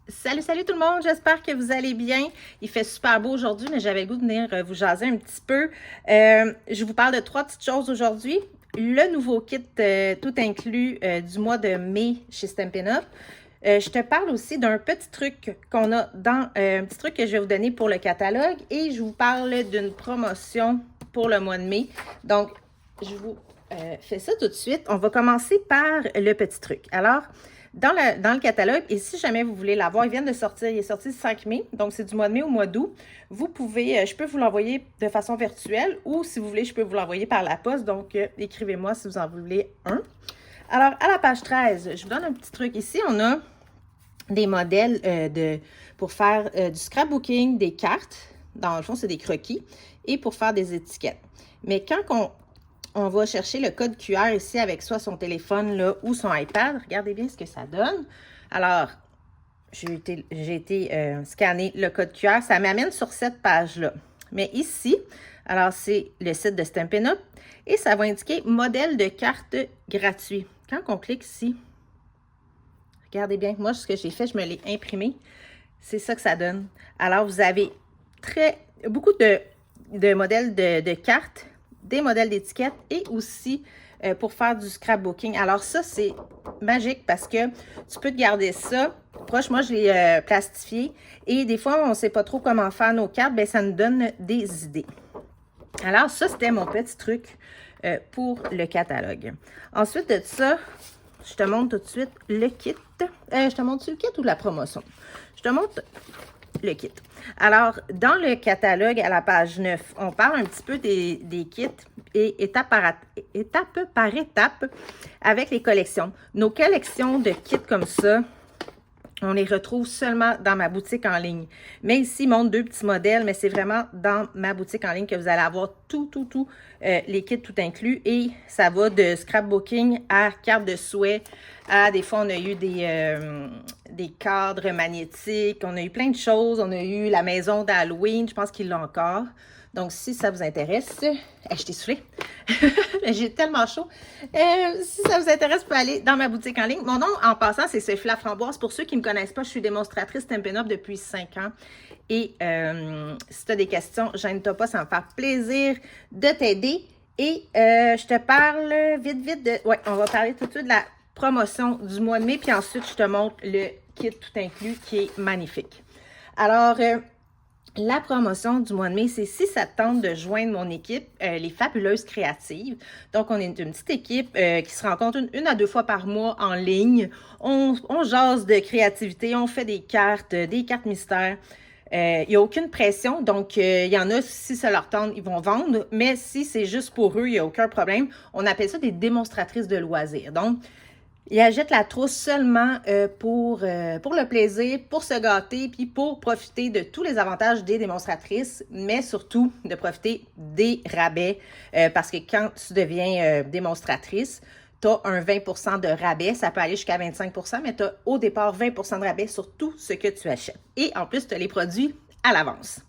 Salut, salut tout le monde, j'espère que vous allez bien. Il fait super beau aujourd'hui, mais j'avais le goût de venir vous jaser un petit peu. Je vous parle de trois petites choses aujourd'hui. Le nouveau kit tout inclus du mois de mai chez Stampin' Up. Je te parle aussi d'un petit truc qu'on a dans un petit truc que je vais vous donner pour le catalogue et je vous parle d'une promotion pour le mois de mai. Donc, je vous fais ça tout de suite. On va commencer par le petit truc. Alors, dans le catalogue, et si jamais vous voulez l'avoir, il vient de sortir, il est sorti le 5 mai, donc c'est du mois de mai au mois d'août. Vous pouvez, je peux vous l'envoyer de façon virtuelle ou si vous voulez, je peux vous l'envoyer par la poste. Donc, écrivez-moi si vous en voulez un. Alors, à la page 13, je vous donne un petit truc. Ici, on a des modèles pour faire du scrapbooking, des cartes. Dans le fond, c'est des croquis. Et pour faire des étiquettes. Mais quand on va chercher le code QR ici avec soit son téléphone là, ou son iPad. Regardez bien ce que ça donne. Alors, j'ai été scanner le code QR. Ça m'amène sur cette page-là. Mais ici, alors c'est le site de Stampin' Up et ça va indiquer modèle de carte gratuit. Quand on clique ici, regardez bien, moi, ce que j'ai fait, je me l'ai imprimé. C'est ça que ça donne. Alors, vous avez beaucoup de modèles de cartes, des modèles d'étiquettes et aussi pour faire du scrapbooking. Alors ça, c'est magique parce que tu peux te garder ça proche. Moi, je l'ai plastifié et des fois, on ne sait pas trop comment faire nos cartes. Bien, ça nous donne des idées. Alors ça, c'était mon petit truc pour le catalogue. Ensuite de ça, je te montre tout de suite le kit. Je te montre le kit ou la promotion? Je te montre le kit. Alors, dans le catalogue à la page 9, on parle un petit peu des kits et étape par étape avec les collections. Nos collections de kits comme ça, on les retrouve seulement dans ma boutique en ligne. Mais ici, il montre deux petits modèles, mais c'est vraiment dans ma boutique en ligne que vous allez avoir tout les kits tout inclus. Et ça va de scrapbooking à carte de souhait, à des fois, on a eu des cadres magnétiques, on a eu plein de choses. On a eu la maison d'Halloween, je pense qu'il l'a encore. Donc, si ça vous intéresse, je t'ai soufflé. J'ai tellement chaud. Si ça vous intéresse, vous pouvez aller dans ma boutique en ligne. Mon nom, en passant, c'est Sophie Laframboise. Pour ceux qui ne me connaissent pas, je suis démonstratrice Stampin' Up depuis 5 ans. Et si tu as des questions, gêne-toi pas, ça va me faire plaisir de t'aider. Et je te parle vite de... Oui, on va parler tout de suite de la promotion du mois de mai. Puis ensuite, je te montre le kit tout inclus qui est magnifique. Alors... la promotion du mois de mai, c'est si ça te tente de joindre mon équipe, les Fabuleuses Créatives. Donc, on est une petite équipe qui se rencontre une à deux fois par mois en ligne. On jase de créativité, on fait des cartes mystères. Il n'y a aucune pression, donc il y en a, si ça leur tente, ils vont vendre. Mais si c'est juste pour eux, il n'y a aucun problème. On appelle ça des démonstratrices de loisirs. Donc, ils achètent la trousse seulement pour le plaisir, pour se gâter, puis pour profiter de tous les avantages des démonstratrices, mais surtout de profiter des rabais. Parce que quand tu deviens démonstratrice, tu as un 20 de rabais. Ça peut aller jusqu'à 25 mais tu as au départ 20 de rabais sur tout ce que tu achètes. Et en plus, tu as les produits à l'avance.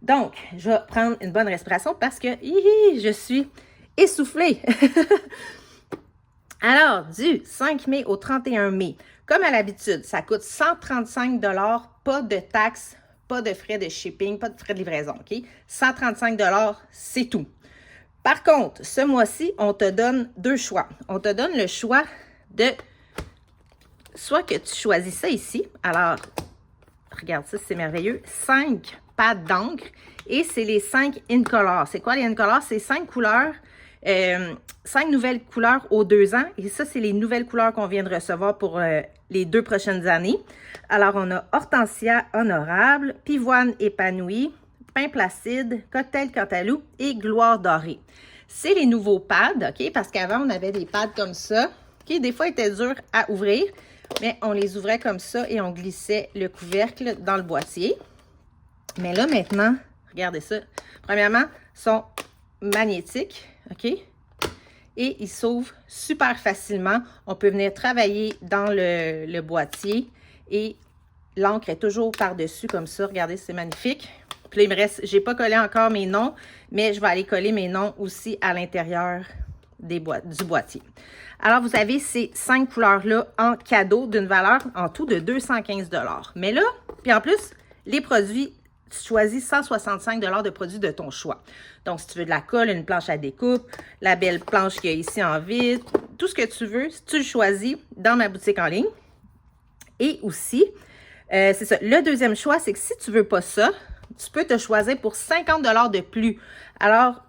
Donc, je vais prendre une bonne respiration parce que je suis essoufflée. Alors, du 5 mai au 31 mai, comme à l'habitude, ça coûte 135 $, pas de taxes, pas de frais de shipping, pas de frais de livraison, OK? 135 $, c'est tout. Par contre, ce mois-ci, on te donne deux choix. On te donne le choix de soit que tu choisis ça ici. Alors, regarde ça, c'est merveilleux. 5 pads d'encre et c'est les 5 Incolor. C'est quoi les Incolor? C'est 5 couleurs. 5 nouvelles couleurs aux 2 ans. Et ça, c'est les nouvelles couleurs qu'on vient de recevoir pour les 2 prochaines années. Alors, on a Hortensia Honorable, Pivoine Épanouie, Pain Placide, Cocktail Cantalou et Gloire Dorée. C'est les nouveaux pads, OK? Parce qu'avant, on avait des pads comme ça, qui des fois étaient durs à ouvrir, mais on les ouvrait comme ça et on glissait le couvercle dans le boîtier. Mais là, maintenant, regardez ça. Premièrement, ils sont magnétiques. OK? Et il s'ouvre super facilement. On peut venir travailler dans le boîtier et l'encre est toujours par-dessus comme ça. Regardez, c'est magnifique. Puis là, il me reste, j'ai pas collé encore mes noms, mais je vais aller coller mes noms aussi à l'intérieur du boîtier. Alors, vous avez ces 5 couleurs-là en cadeau d'une valeur en tout de 215 $. Mais là, puis en plus, les produits, tu choisis 165 $ de produits de ton choix. Donc, si tu veux de la colle, une planche à découpe, la belle planche qu'il y a ici en vide, tout ce que tu veux, si tu le choisis dans ma boutique en ligne. Et aussi, c'est ça, le deuxième choix, c'est que si tu ne veux pas ça, tu peux te choisir pour 50 $ de plus. Alors,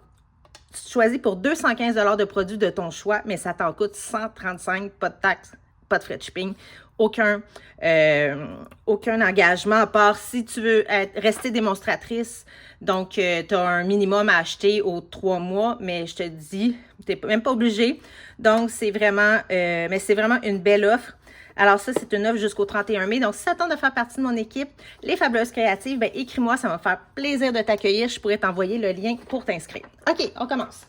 tu choisis pour 215 $ de produits de ton choix, mais ça t'en coûte 135, pas de taxes, pas de frais de shipping, aucun engagement, à part si tu veux rester démonstratrice. Donc, tu as un minimum à acheter aux 3 mois, mais je te dis, tu n'es même pas obligé. Donc, c'est vraiment, mais c'est vraiment une belle offre. Alors ça, c'est une offre jusqu'au 31 mai. Donc, si ça tente de faire partie de mon équipe, Les Fabuleuses Créatives, ben écris-moi, ça va me faire plaisir de t'accueillir. Je pourrais t'envoyer le lien pour t'inscrire. OK, on commence.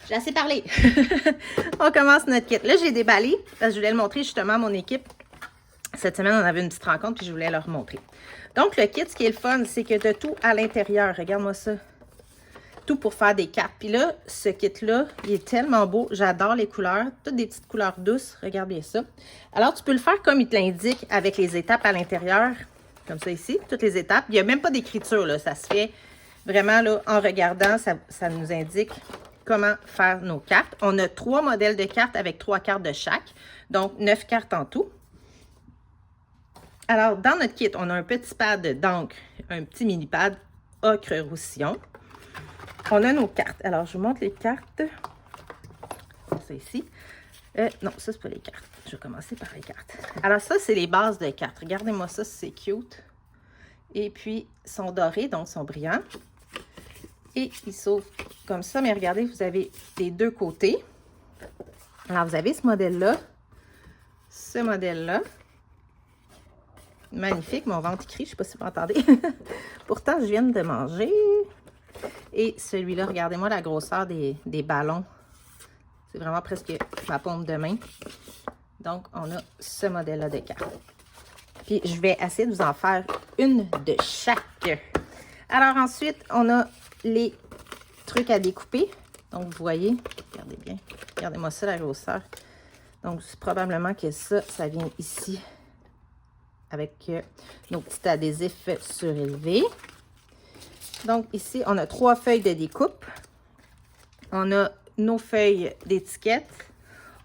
J'ai assez parlé. On commence notre kit. Là, j'ai déballé parce que je voulais le montrer justement à mon équipe. Cette semaine, on avait une petite rencontre puis je voulais leur montrer. Donc, le kit, ce qui est le fun, c'est que tu as tout à l'intérieur. Regarde-moi ça. Tout pour faire des cartes. Puis là, ce kit-là, il est tellement beau. J'adore les couleurs. Toutes des petites couleurs douces. Regarde bien ça. Alors, tu peux le faire comme il te l'indique avec les étapes à l'intérieur. Comme ça ici, toutes les étapes. Il n'y a même pas d'écriture, là. Ça se fait vraiment, là, en regardant, ça nous indique comment faire nos cartes. On a 3 modèles de cartes avec 3 cartes de chaque. Donc, 9 cartes en tout. Alors, dans notre kit, on a un petit pad d'encre, un petit mini pad ocre roussillon. On a nos cartes. Alors, je vous montre les cartes. Ça ici. Non, ça, c'est pas les cartes. Je vais commencer par les cartes. Alors, ça, c'est les bases de cartes. Regardez-moi ça, c'est cute. Et puis, ils sont dorés, donc ils sont brillants. Et ils s'ouvrent comme ça. Mais regardez, vous avez les deux côtés. Alors, vous avez ce modèle-là. Ce modèle-là. Magnifique, mon ventre crie, je ne sais pas si vous m'entendez. Pourtant, je viens de manger. Et celui-là, regardez-moi la grosseur des ballons. C'est vraiment presque ma paume de main. Donc, on a ce modèle-là de carte. Puis, je vais essayer de vous en faire une de chaque. Alors, ensuite, on a les trucs à découper. Donc, vous voyez, regardez bien. Regardez-moi ça, la grosseur. Donc, c'est probablement que ça vient ici. Avec nos petits adhésifs surélevés. Donc, ici, on a 3 feuilles de découpe. On a nos feuilles d'étiquette.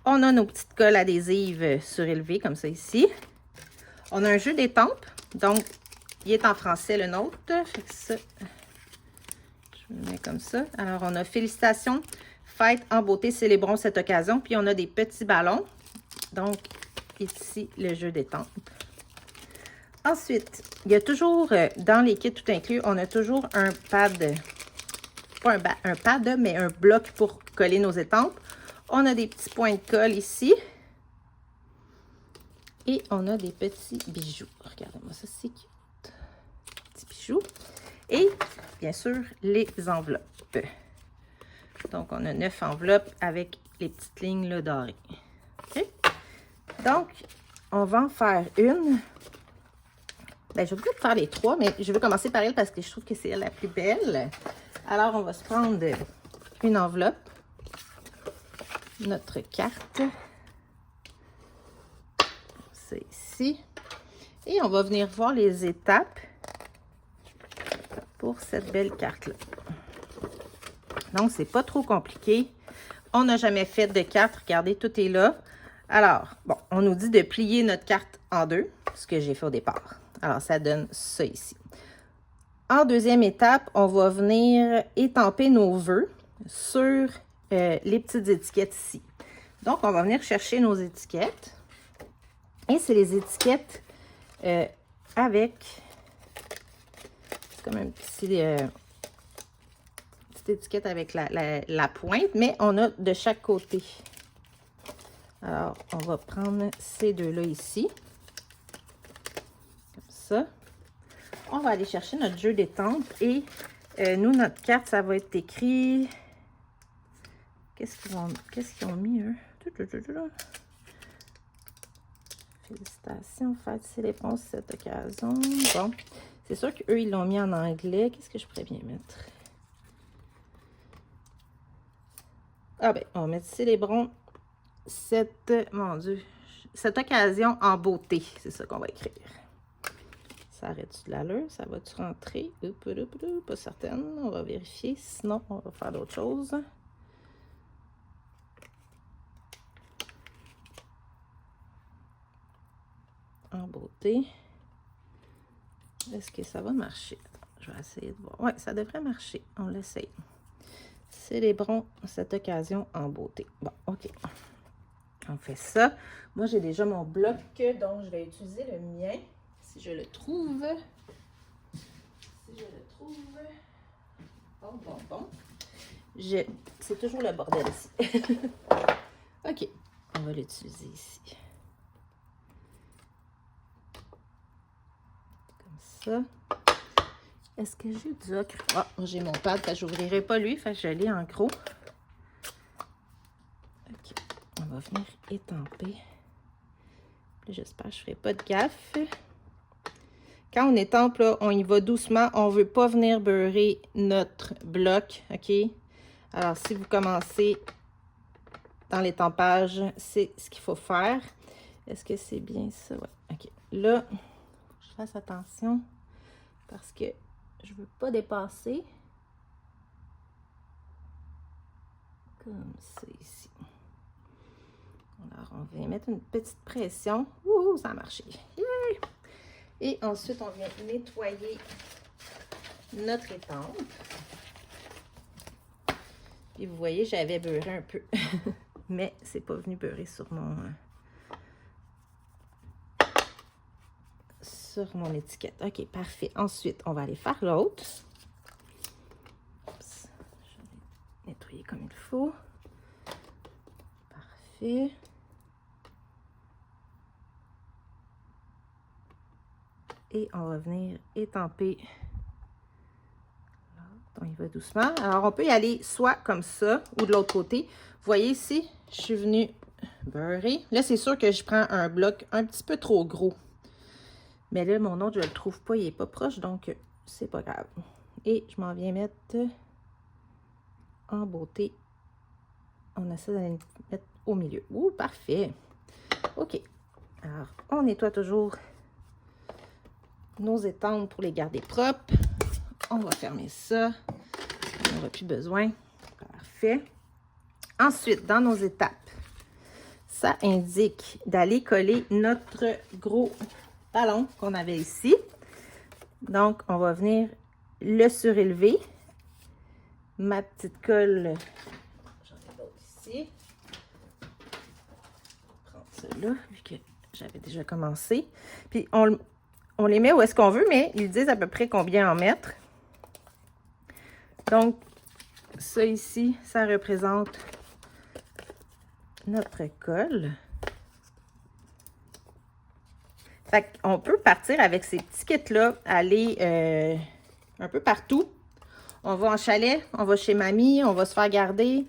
On a nos petites colles adhésives surélevées, comme ça ici. On a un jeu d'étampes. Donc, il est en français, le nôtre. Fait que ça, je le mets comme ça. Alors, on a félicitations, fête en beauté, célébrons cette occasion. Puis, on a des petits ballons. Donc, ici, le jeu d'étampes. Ensuite, il y a toujours, dans les kits tout inclus, on a toujours un pad, pas un pad, mais un bloc pour coller nos étampes. On a des petits points de colle ici. Et on a des petits bijoux. Regardez-moi ça, c'est cute. Petits bijoux. Et, bien sûr, les enveloppes. Donc, on a 9 enveloppes avec les petites lignes là, dorées. OK? Donc, on va en faire une. Ben, je vais peut-être faire les 3, mais je vais commencer par elle parce que je trouve que c'est elle la plus belle. Alors, on va se prendre une enveloppe, notre carte, c'est ici, et on va venir voir les étapes pour cette belle carte-là. Donc, c'est pas trop compliqué. On n'a jamais fait de carte. Regardez, tout est là. Alors, bon, on nous dit de plier notre carte en 2, ce que j'ai fait au départ. Alors, ça donne ça ici. En deuxième étape, on va venir étamper nos vœux sur les petites étiquettes ici. Donc, on va venir chercher nos étiquettes. Et c'est les étiquettes avec... C'est comme un petit... petite étiquette avec la pointe, mais on a de chaque côté. Alors, on va prendre ces deux-là ici. Ça. On va aller chercher notre jeu d'étampes et nous, notre carte, ça va être écrit. Qu'est-ce qu'ils ont mis, eux? Félicitations, fête, célébrons cette occasion. Bon, c'est sûr qu'eux, ils l'ont mis en anglais. Qu'est-ce que je pourrais bien mettre? Ah ben, on va mettre Célébrons mon Dieu, cette occasion en beauté. C'est ça qu'on va écrire. Ça arrête-tu de l'allure? Ça va-tu rentrer? Pas certaine. On va vérifier. Sinon, on va faire d'autres choses. En beauté. Est-ce que ça va marcher? Attends, je vais essayer de voir. Oui, ça devrait marcher. On l'essaye. Célébrons cette occasion en beauté. Bon, OK. On fait ça. Moi, j'ai déjà mon bloc, donc je vais utiliser le mien. Si je le trouve. Bon. C'est toujours le bordel ici. OK. On va l'utiliser ici. Comme ça. Est-ce que j'ai du ocre? Ah, j'ai mon pad, je n'ouvrirai pas lui, fait que je l'ai en gros. OK. On va venir étamper. J'espère que je ne ferai pas de gaffe. Quand on étampe, là, on y va doucement. On ne veut pas venir beurrer notre bloc, OK? Alors, si vous commencez dans l'étampage, c'est ce qu'il faut faire. Est-ce que c'est bien ça? Oui, OK. Là, il faut que je fasse attention parce que je ne veux pas dépasser. Comme ça ici. Alors, on vient mettre une petite pression. Ouh, ça a marché. Yeah! Et ensuite, on vient nettoyer notre étampe. Puis vous voyez, j'avais beurré un peu. Mais c'est pas venu beurrer sur mon étiquette. OK, parfait. Ensuite, on va aller faire l'autre. Je vais nettoyer comme il faut. Parfait. Et on va venir étamper. On y va doucement. Alors, on peut y aller soit comme ça ou de l'autre côté. Vous voyez ici, je suis venue beurrer. Là, c'est sûr que je prends un bloc un petit peu trop gros. Mais là, mon autre, je ne le trouve pas. Il n'est pas proche, donc c'est pas grave. Et je m'en viens mettre en beauté. On essaie d'aller le mettre au milieu. Ouh, parfait. OK. Alors, on nettoie toujours nos étampes pour les garder propres. On va fermer ça. On n'aura plus besoin. Parfait. Ensuite, dans nos étapes, ça indique d'aller coller notre gros ballon qu'on avait ici. Donc, on va venir le surélever. Ma petite colle, j'en ai d'autres ici. Je vais prendre celle-là, vu que j'avais déjà commencé. Puis, on les met où est-ce qu'on veut, mais ils disent à peu près combien en mettre. Donc, ça ici, ça représente notre colle. Fait qu'on peut partir avec ces petits kits-là, aller un peu partout. On va en chalet, on va chez mamie, on va se faire garder.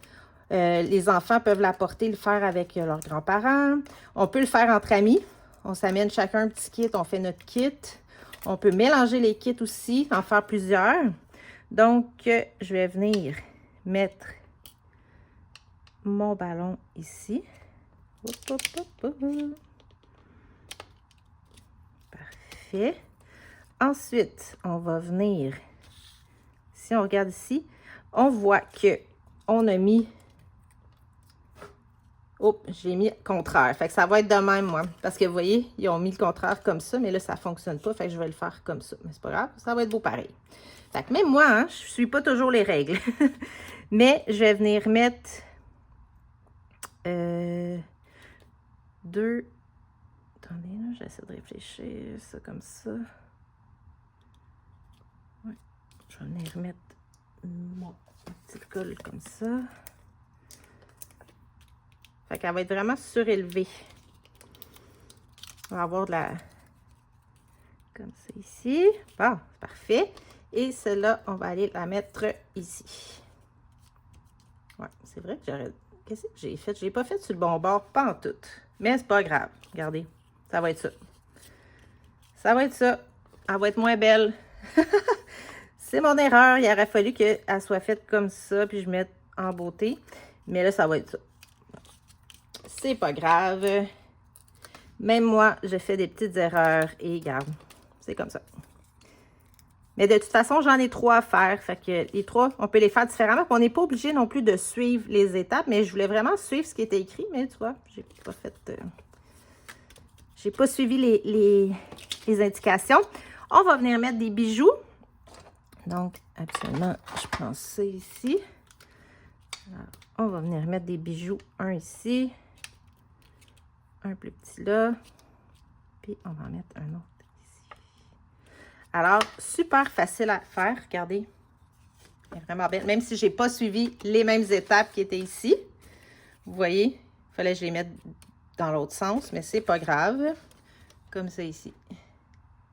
Les enfants peuvent l'apporter, le faire avec leurs grands-parents. On peut le faire entre amis. On s'amène chacun un petit kit, on fait notre kit. On peut mélanger les kits aussi, en faire plusieurs. Donc, je vais venir mettre mon ballon ici. Parfait. Ensuite, on va venir, si on regarde ici, on voit que on a mis, oh, j'ai mis contraire. Fait que ça va être de même, moi. Parce que vous voyez, ils ont mis le contraire comme ça, mais là, ça ne fonctionne pas. Fait que je vais le faire comme ça. Mais c'est pas grave, ça va être beau pareil. Fait que même moi, hein, je ne suis pas toujours les règles. Mais je vais venir mettre deux. Attendez, là, j'essaie de réfléchir. Ça comme ça. Ouais. Je vais venir mettre mon petite colle comme ça. Fait qu'elle va être vraiment surélevée. On va avoir de la... comme ça ici. Bon, c'est parfait. Et celle-là, on va aller la mettre ici. Ouais, c'est vrai que j'aurais... Qu'est-ce que j'ai fait? Je l'ai pas fait sur le bon bord, pas en tout. Mais c'est pas grave. Regardez, ça va être ça. Ça va être ça. Elle va être moins belle. C'est mon erreur. Il aurait fallu qu'elle soit faite comme ça, puis je mette en beauté. Mais là, ça va être ça. C'est pas grave. Même moi, je fais des petites erreurs et regarde, c'est comme ça. Mais de toute façon, j'en ai 3 à faire. Fait que les 3, on peut les faire différemment. Puis on n'est pas obligé non plus de suivre les étapes. Mais je voulais vraiment suivre ce qui était écrit. Mais tu vois, j'ai pas fait... j'ai pas suivi les indications. On va venir mettre des bijoux. Donc, absolument, je prends ça ici. Alors, on va venir mettre des bijoux. Un ici. Un plus petit là. Puis, on va en mettre un autre ici. Alors, super facile à faire. Regardez. Elle est vraiment belle. Même si je n'ai pas suivi les mêmes étapes qui étaient ici. Vous voyez, il fallait que je les mette dans l'autre sens, mais c'est pas grave. Comme ça ici.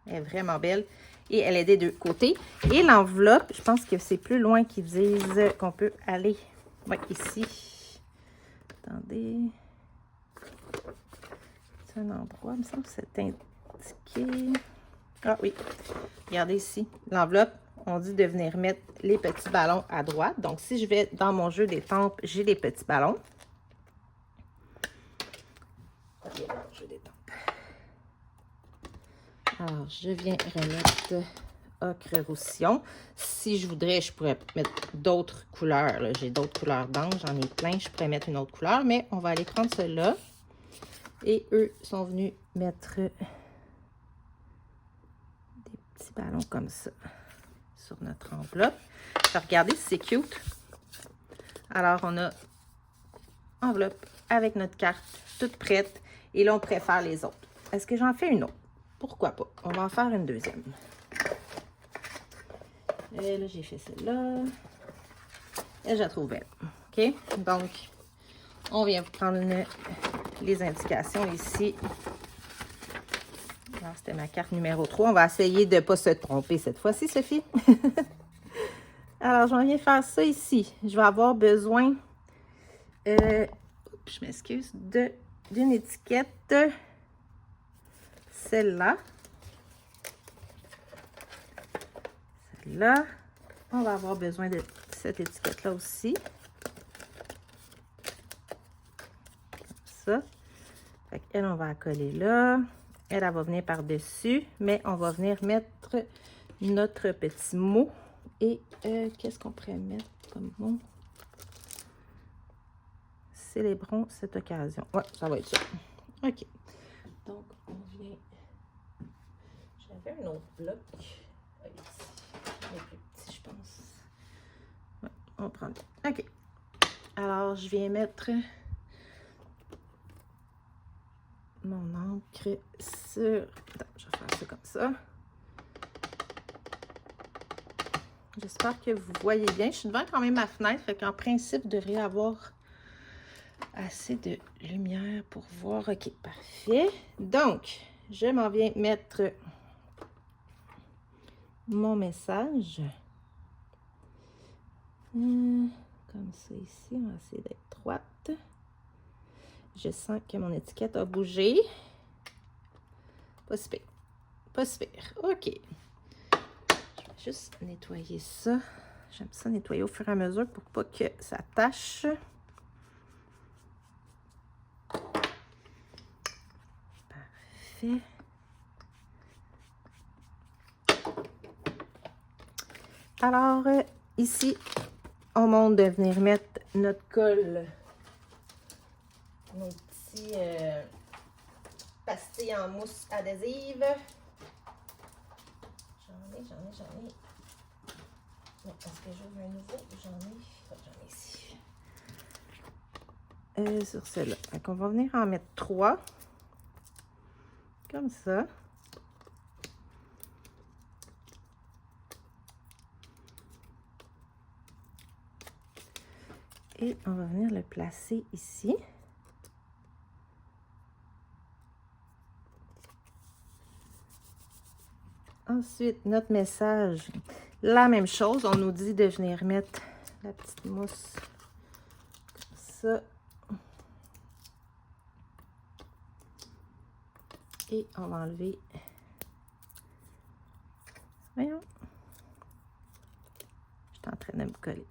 Elle est vraiment belle. Et elle est des deux côtés. Et l'enveloppe, je pense que c'est plus loin qu'ils disent qu'on peut aller. Oui, ici. Attendez. C'est un endroit, il me semble que c'est indiqué. Ah oui. Regardez ici. L'enveloppe, on dit de venir mettre les petits ballons à droite. Donc, si je vais dans mon jeu d'étampes, j'ai les petits ballons. Jeu d'étampes. Alors, je viens remettre ocre roussillon. Si je voudrais, je pourrais mettre d'autres couleurs. J'ai d'autres couleurs d'encre, j'en ai plein. Je pourrais mettre une autre couleur, mais on va aller prendre celle-là. Et eux sont venus mettre des petits ballons comme ça sur notre enveloppe. Alors, regardez, c'est cute. Alors, on a enveloppe avec notre carte toute prête. Et là, on préfère les autres. Est-ce que j'en fais une autre? Pourquoi pas? On va en faire une deuxième. Et là, j'ai fait celle-là. Et je la trouve belle. OK? Donc, on vient prendre les indications ici. Alors, c'était ma carte numéro 3. On va essayer de ne pas se tromper cette fois-ci, Sophie. Alors, je viens faire ça ici. Je vais avoir besoin, je m'excuse, d'une étiquette. Celle-là. Celle-là. On va avoir besoin de cette étiquette-là aussi. Comme ça. Fait qu'elle, on va la coller là. Elle va venir par-dessus, mais on va venir mettre notre petit mot. Et qu'est-ce qu'on pourrait mettre comme mot? Célébrons cette occasion. Ouais, ça va être ça. OK. Donc, on vient... J'avais un autre bloc. Ici. Il est plus petit, je pense. Ouais, on prend le... OK. Alors, je viens mettre mon encre sur... Attends, je vais faire ça comme ça. J'espère que vous voyez bien. Je suis devant quand même ma fenêtre, fait qu'en principe, je devrais avoir assez de lumière pour voir. OK, parfait. Donc, je m'en viens mettre mon message. Comme ça ici, on va essayer d'être droite. Je sens que mon étiquette a bougé. Pas super. Pas super. OK. Je vais juste nettoyer ça. J'aime ça nettoyer au fur et à mesure pour pas que ça tâche. Parfait. Alors, ici, on monte de venir mettre notre colle, nos petits pastilles en mousse adhésive. J'en ai. Non, est-ce que j'ouvre un nouveau? J'en ai ici. Sur celle-là. Donc, on va venir en mettre 3. Comme ça. Et on va venir le placer ici. Ensuite, notre message, la même chose. On nous dit de venir mettre la petite mousse comme ça. Et on va enlever. Voyons. Je suis en train de me coller.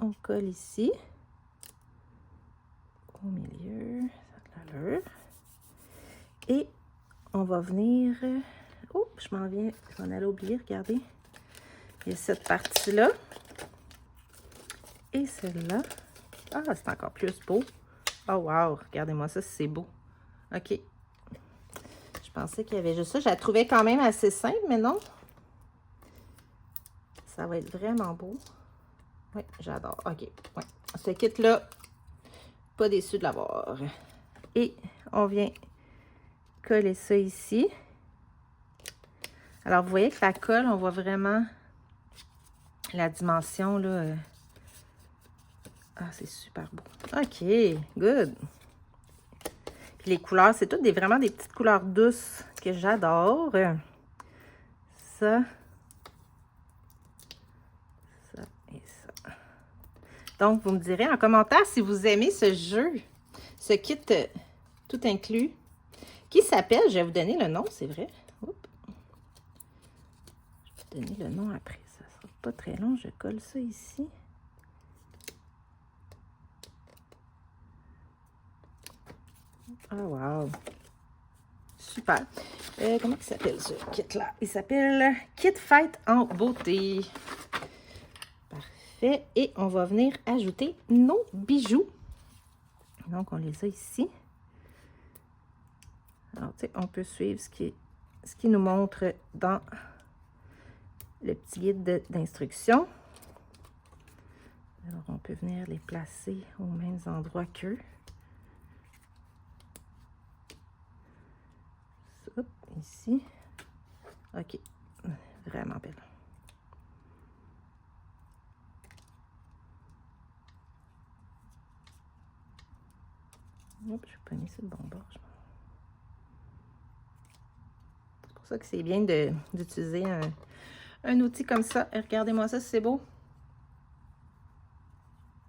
on colle ici. Au milieu, ça a de l'allure. Et on va venir... Oh, je m'en viens, je m'en allais oublier, regardez. Il y a cette partie-là. Et celle-là. Ah, c'est encore plus beau. Oh, wow, regardez-moi ça, c'est beau. OK. Je pensais qu'il y avait juste ça. Je la trouvais quand même assez simple, mais non. Ça va être vraiment beau. Oui, j'adore. OK. Ouais. Ce kit-là, pas déçu de l'avoir. Et on vient coller ça ici. Alors, vous voyez que la colle, on voit vraiment la dimension, là. Ah, c'est super beau. OK, good. Puis les couleurs, c'est toutes vraiment des petites couleurs douces que j'adore. Ça. Ça et ça. Donc, vous me direz en commentaire si vous aimez ce jeu, ce kit tout inclus, qui s'appelle, je vais vous donner le nom, c'est vrai. Oups. Je vais vous donner le nom après, ça sera pas très long. Je colle ça ici. Oh, wow! Super! Comment il s'appelle ce kit-là? Il s'appelle Kit Fête en beauté. Parfait. Et on va venir ajouter nos bijoux. Donc, on les a ici. Alors, tu sais, on peut suivre ce qui nous montre dans le petit guide d'instruction. Alors, on peut venir les placer aux mêmes endroits qu'eux. Ici. OK. Vraiment belle. Hop, je vais pogner sur le bon bord. C'est pour ça que c'est bien d'utiliser un outil comme ça. Et regardez-moi ça, c'est beau.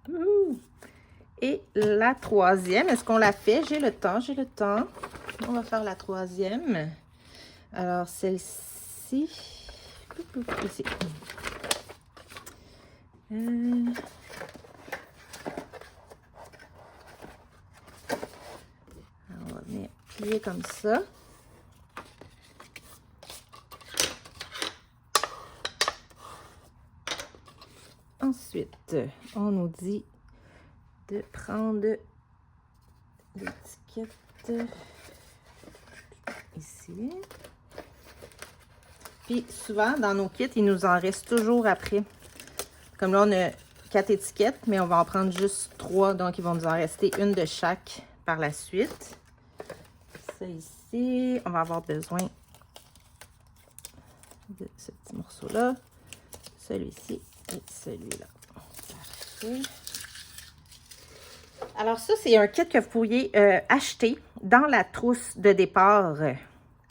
Ouh. Et la troisième, est-ce qu'on l'a fait? J'ai le temps, j'ai le temps. On va faire la troisième. Alors, celle-ci, ici. On va venir plier comme ça. Ensuite, on nous dit de prendre l'étiquette ici. Puis souvent, dans nos kits, il nous en reste toujours après. Comme là, on a 4 étiquettes, mais on va en prendre juste 3. Donc, ils vont nous en rester une de chaque par la suite. Ça ici, on va avoir besoin de ce petit morceau-là, celui-ci et celui-là. Parfait. Alors ça, c'est un kit que vous pourriez acheter dans la trousse de départ.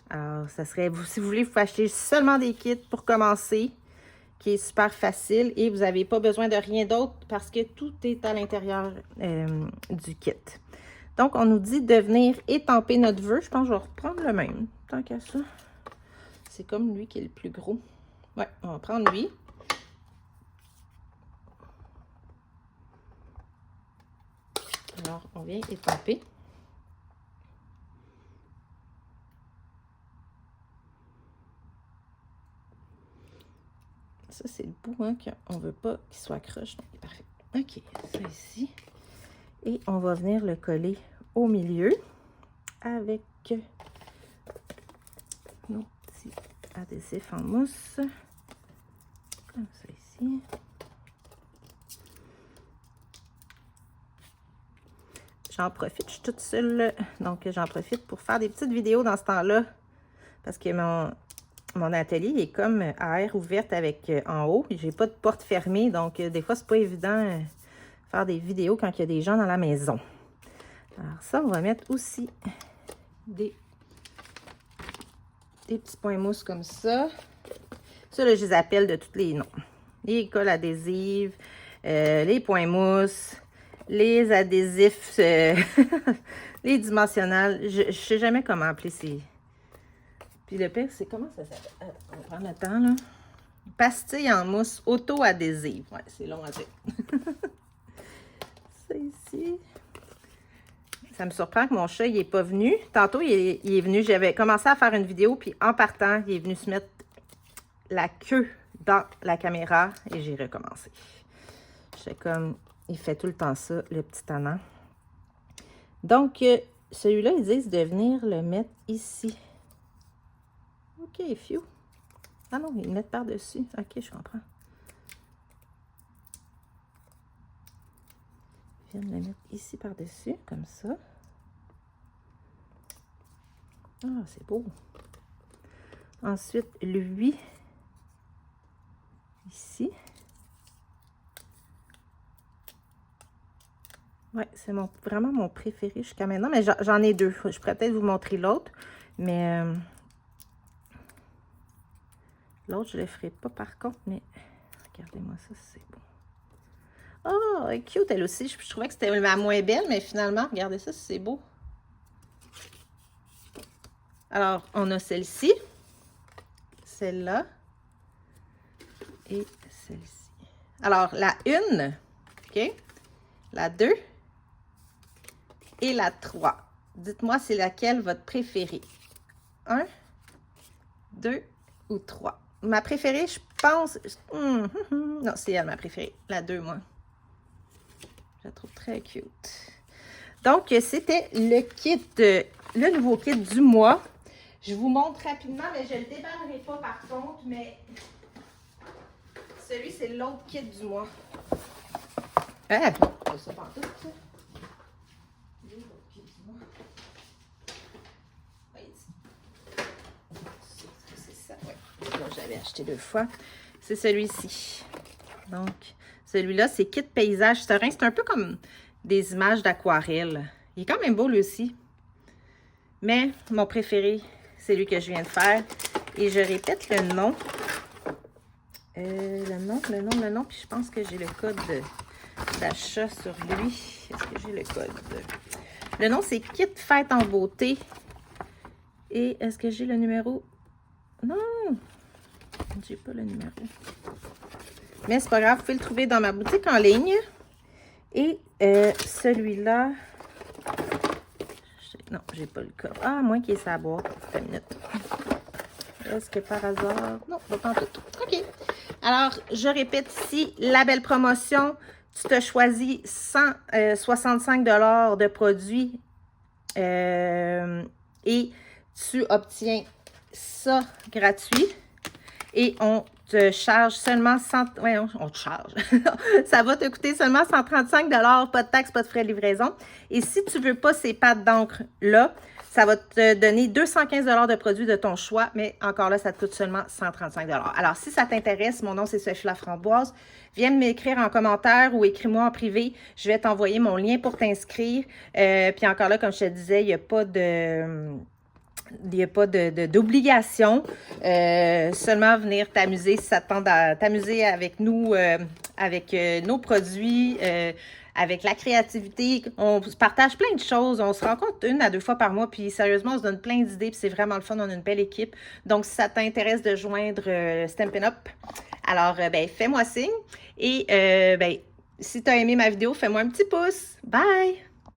Alors, ça serait, si vous voulez, vous pouvez acheter seulement des kits pour commencer, qui est super facile et vous n'avez pas besoin de rien d'autre parce que tout est à l'intérieur du kit. Donc, on nous dit de venir étamper notre vœu. Je pense que je vais reprendre le même, tant qu'à ça. C'est comme lui qui est le plus gros. Ouais, on va prendre lui. Alors, on vient étamper. Ça, c'est le bout hein, qu'on ne veut pas qu'il soit croche. Donc, parfait. OK, ça ici. Et on va venir le coller au milieu avec nos petits adhésifs en mousse. Comme ça ici. J'en profite, je suis toute seule, donc j'en profite pour faire des petites vidéos dans ce temps-là. Parce que mon atelier est comme à air ouverte avec en haut. J'ai pas de porte fermée, donc des fois, c'est pas évident faire des vidéos quand il y a des gens dans la maison. Alors ça, on va mettre aussi des petits points mousse comme ça. Ça, là, je les appelle de tous les noms. Les colles adhésives, les points mousse, les adhésifs, les dimensionnels. Je sais jamais comment appeler ces... Puis le pire, c'est comment ça s'appelle? On va prendre le temps, là. Pastille en mousse auto-adhésive. Ouais, c'est long à dire. C'est ici. Ça me surprend que mon chat, il n'est pas venu. Tantôt, il est venu. J'avais commencé à faire une vidéo, puis en partant, il est venu se mettre la queue dans la caméra et j'ai recommencé. J'étais comme, il fait tout le temps ça, le petit tannant. Donc, celui-là, ils disent de venir le mettre ici. OK, phew. Ah non, ils le mettent par-dessus. OK, je comprends. Je viens de le mettre ici par-dessus, comme ça. Ah, c'est beau. Ensuite, lui, ici. Ouais, c'est vraiment mon préféré jusqu'à maintenant, mais j'en ai deux. Je pourrais peut-être vous montrer l'autre, mais l'autre, je ne le ferai pas par contre, mais regardez-moi ça, c'est beau. Oh, elle est cute elle aussi. Je trouvais que c'était la moins belle, mais finalement, regardez ça, c'est beau. Alors, on a celle-ci, celle-là et celle-ci. Alors, la 1, OK, la 2 et la 3. Dites-moi, c'est laquelle votre préférée? 1, 2 ou 3? Ma préférée, je pense... non, c'est elle, ma préférée. La 2, moi. Je la trouve très cute. Donc, c'était le kit, le nouveau kit du mois. Je vous montre rapidement, mais je ne le déballerai pas par contre, mais celui, c'est l'autre kit du mois. Ah, pas ça partout, ça. C'est ça, oui. J'avais acheté 2 fois. C'est celui-ci. Donc, celui-là, c'est kit paysage serein. C'est un peu comme des images d'aquarelle. Il est quand même beau, lui aussi. Mais mon préféré, c'est lui que je viens de faire. Et je répète le nom. Le nom. Puis je pense que j'ai le code d'achat sur lui. Est-ce que j'ai le code? Le nom, c'est Kit Fête en beauté. Et est-ce que j'ai le numéro? Non! J'ai pas le numéro. Mais c'est pas grave, vous pouvez le trouver dans ma boutique en ligne. Et celui-là... Non, j'ai pas le code. Ah, à moins qu'il y ait sa boîte. Une minute. Est-ce que par hasard... Non, pas en tout. OK. Alors, je répète ici, la belle promotion. Tu te choisis 165 $ de produits et tu obtiens ça gratuit. Et on te charge seulement 100... Ouais, on te charge. Ça va te coûter seulement 135 $, pas de taxes, pas de frais de livraison. Et si tu ne veux pas ces pattes d'encre-là, ça va te donner 215 $ de produits de ton choix, mais encore là, ça te coûte seulement 135 $. Alors, si ça t'intéresse, mon nom, c'est Sophie Laframboise. Viens m'écrire en commentaire ou écris-moi en privé. Je vais t'envoyer mon lien pour t'inscrire. Puis encore là, comme je te disais, il n'y a pas de... Il n'y a pas d'obligation, seulement venir t'amuser si ça te tente de t'amuser avec nous, avec nos produits, avec la créativité. On se partage plein de choses, on se rencontre 1 à 2 fois par mois, puis sérieusement, on se donne plein d'idées, puis c'est vraiment le fun, on a une belle équipe. Donc, si ça t'intéresse de joindre Stampin' Up, alors, ben, fais-moi signe. Et, ben, si tu as aimé ma vidéo, fais-moi un petit pouce. Bye!